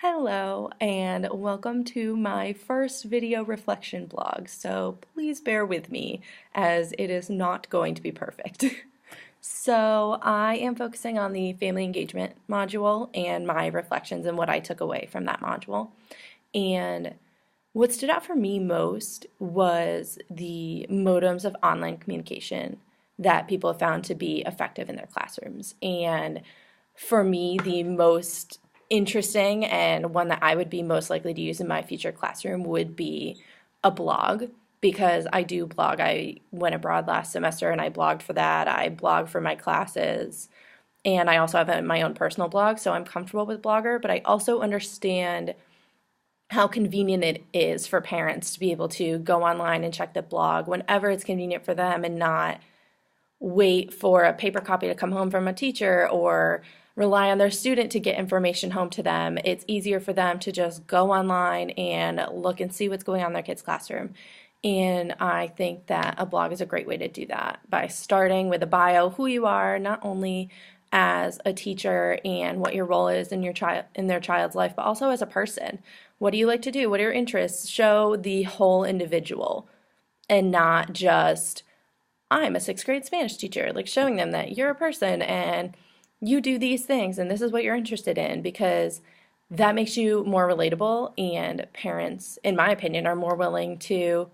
Hello, and welcome to my first video reflection blog. So please bear with me as it is not going to be perfect. So I am focusing on the family engagement module and my reflections and what I took away from that module. And what stood out for me most was the modems of online communication that people have found to be effective in their classrooms. And for me, the most interesting and one that I would be most likely to use in my future classroom would be a blog, because I do blog. I went abroad last semester and I blogged for that. I blog for my classes, and I also have my own personal blog, so I'm comfortable with Blogger, but I also understand how convenient it is for parents to be able to go online and check the blog whenever it's convenient for them and not wait for a paper copy to come home from a teacher or rely on their student to get information home to them. It's easier for them to just go online and look and see what's going on in their kid's classroom. And I think that a blog is a great way to do that by starting with a bio, who you are, not only as a teacher and what your role is in their child's life, but also as a person. What do you like to do? What are your interests? Show the whole individual and not just, I'm a sixth grade Spanish teacher, like showing them that you're a person and you do these things and this is what you're interested in, because that makes you more relatable, and parents, in my opinion, are more willing to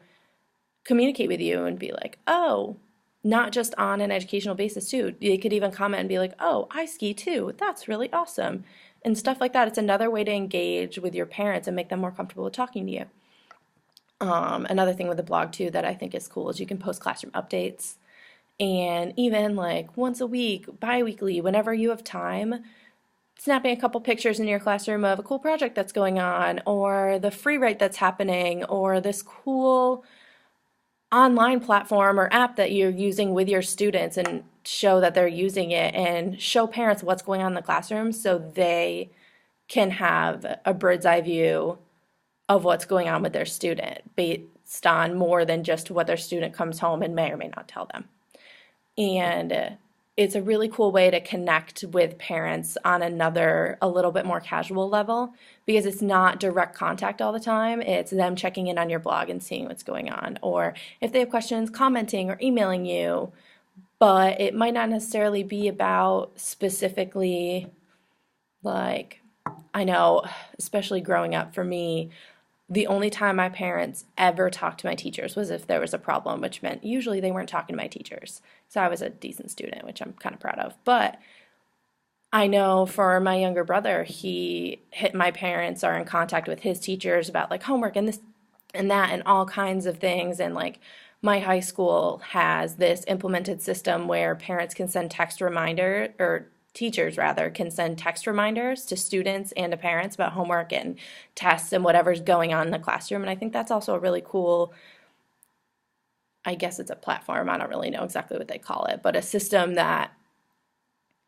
communicate with you and be like, oh, not just on an educational basis too. They could even comment and be like, oh, I ski too. That's really awesome. And stuff like that. It's another way to engage with your parents and make them more comfortable with talking to you. Another thing with the blog too that I think is cool is you can post classroom updates, and even like once a week, bi-weekly, whenever you have time, snapping a couple pictures in your classroom of a cool project that's going on, or the free write that's happening, or this cool online platform or app that you're using with your students, and show that they're using it and show parents what's going on in the classroom so they can have a bird's eye view of what's going on with their student based on more than just what their student comes home and may or may not tell them. And it's a really cool way to connect with parents on a little bit more casual level, because it's not direct contact all the time. It's them checking in on your blog and seeing what's going on, or if they have questions, commenting or emailing you. But it might not necessarily be about specifically, like, I know, especially growing up for me, the only time my parents ever talked to my teachers was if there was a problem, which meant usually they weren't talking to my teachers. So I was a decent student, which I'm kind of proud of. But I know for my younger brother, my parents are in contact with his teachers about like homework and this and that and all kinds of things. And like my high school has this implemented system where parents can send text reminder, or teachers rather can send text reminders to students and to parents about homework and tests and whatever's going on in the classroom. And I think that's also a really cool, I guess it's a platform, I don't really know exactly what they call it, but a system that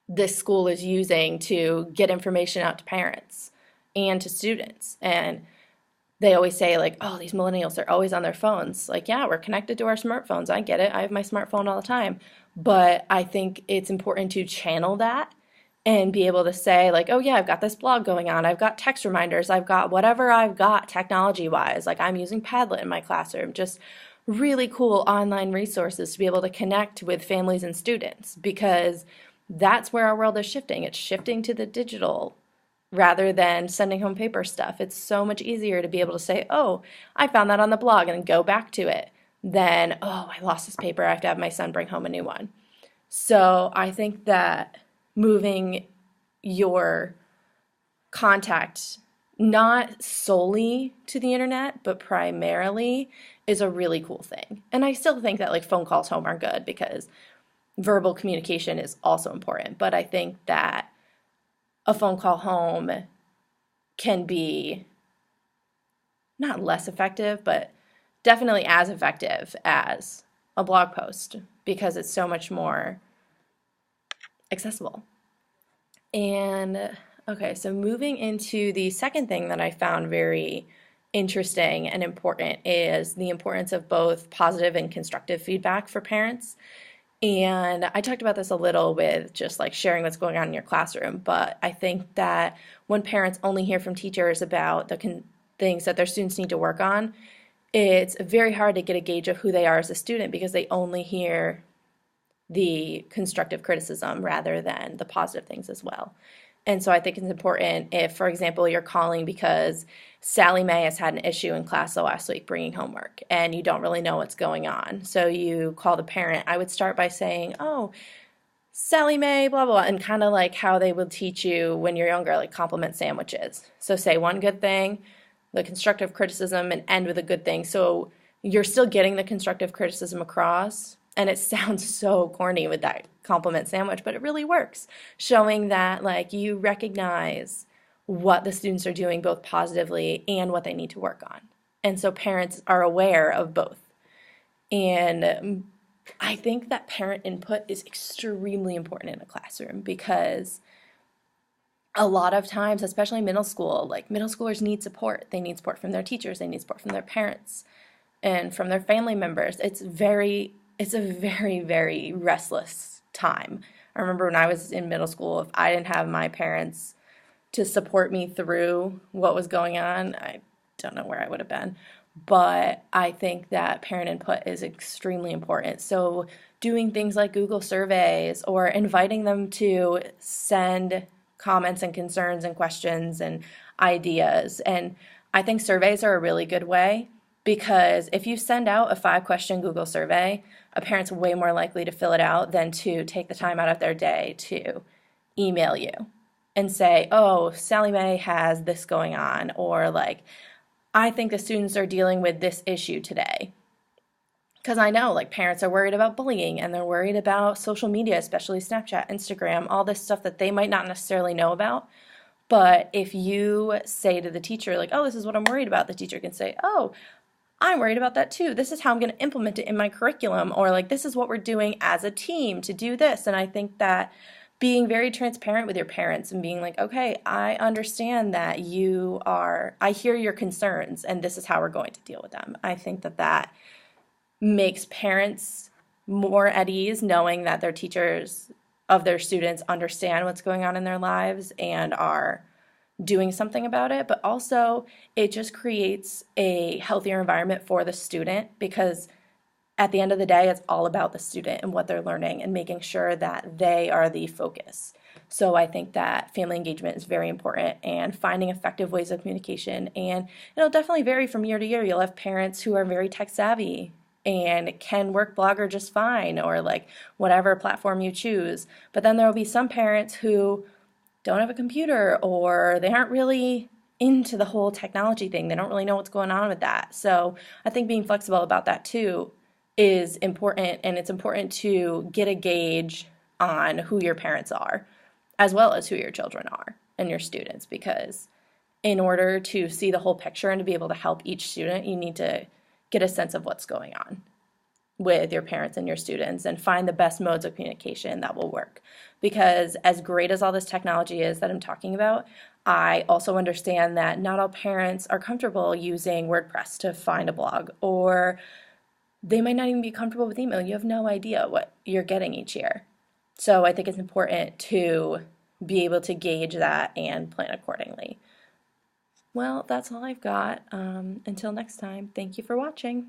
this school is using to get information out to parents and to students. And they always say like, oh, these millennials are always on their phones. Like, yeah, we're connected to our smartphones. I get it. I have my smartphone all the time. But I think it's important to channel that and be able to say like, oh yeah, I've got this blog going on. I've got text reminders. I've got whatever I've got technology-wise. Like I'm using Padlet in my classroom. Just really cool online resources to be able to connect with families and students, because that's where our world is shifting. It's shifting to the digital rather than sending home paper stuff. It's so much easier to be able to say, oh, I found that on the blog, and then go back to it, than, oh, I lost this paper, I have to have my son bring home a new one. So I think that moving your contact not solely to the internet, but primarily, is a really cool thing. And I still think that like phone calls home are good, because verbal communication is also important. But I think that a phone call home can be not less effective, but definitely as effective as a blog post, because it's so much more accessible. And okay, so moving into the second thing that I found very interesting and important is the importance of both positive and constructive feedback for parents. And I talked about this a little with just like sharing what's going on in your classroom, but I think that when parents only hear from teachers about the things that their students need to work on, it's very hard to get a gauge of who they are as a student because they only hear the constructive criticism rather than the positive things as well. And so I think it's important if, for example, you're calling because Sally Mae has had an issue in class the last week bringing homework and you don't really know what's going on. So you call the parent. I would start by saying, oh, Sally Mae, blah, blah, and kind of like how they would teach you when you're younger, like compliment sandwiches. So say one good thing, the constructive criticism, and end with a good thing. So you're still getting the constructive criticism across. And it sounds so corny with that compliment sandwich, but it really works, showing that like you recognize what the students are doing both positively and what they need to work on. And so parents are aware of both. And I think that parent input is extremely important in a classroom because a lot of times, especially middle school, like middle schoolers need support. They need support from their teachers, they need support from their parents and from their family members. It's a very, very restless time. I remember when I was in middle school, if I didn't have my parents to support me through what was going on, I don't know where I would have been. But I think that parent input is extremely important. So doing things like Google surveys or inviting them to send comments and concerns and questions and ideas. And I think surveys are a really good way because if you send out a 5-question Google survey, a parent's way more likely to fill it out than to take the time out of their day to email you and say, oh, Sally Mae has this going on, or like, I think the students are dealing with this issue today. Because I know like parents are worried about bullying and they're worried about social media, especially Snapchat, Instagram, all this stuff that they might not necessarily know about. But if you say to the teacher like, oh, this is what I'm worried about, the teacher can say, oh, I'm worried about that too. This is how I'm going to implement it in my curriculum, or like this is what we're doing as a team to do this. And I think that being very transparent with your parents and being like, okay, I understand that I hear your concerns and this is how we're going to deal with them. I think that that makes parents more at ease knowing that their teachers of their students understand what's going on in their lives and are doing something about it, but also it just creates a healthier environment for the student because at the end of the day, it's all about the student and what they're learning and making sure that they are the focus. So I think that family engagement is very important and finding effective ways of communication. And it'll definitely vary from year to year. You'll have parents who are very tech savvy and can work Blogger just fine or like whatever platform you choose. But then there will be some parents who don't have a computer or they aren't really into the whole technology thing. They don't really know what's going on with that. So I think being flexible about that too is important, and it's important to get a gauge on who your parents are as well as who your children are and your students, because in order to see the whole picture and to be able to help each student, you need to get a sense of what's going on with your parents and your students and find the best modes of communication that will work. Because as great as all this technology is that I'm talking about, I also understand that not all parents are comfortable using WordPress to find a blog, or they might not even be comfortable with email. You have no idea what you're getting each year. So I think it's important to be able to gauge that and plan accordingly. Well, that's all I've got. Until next time, thank you for watching.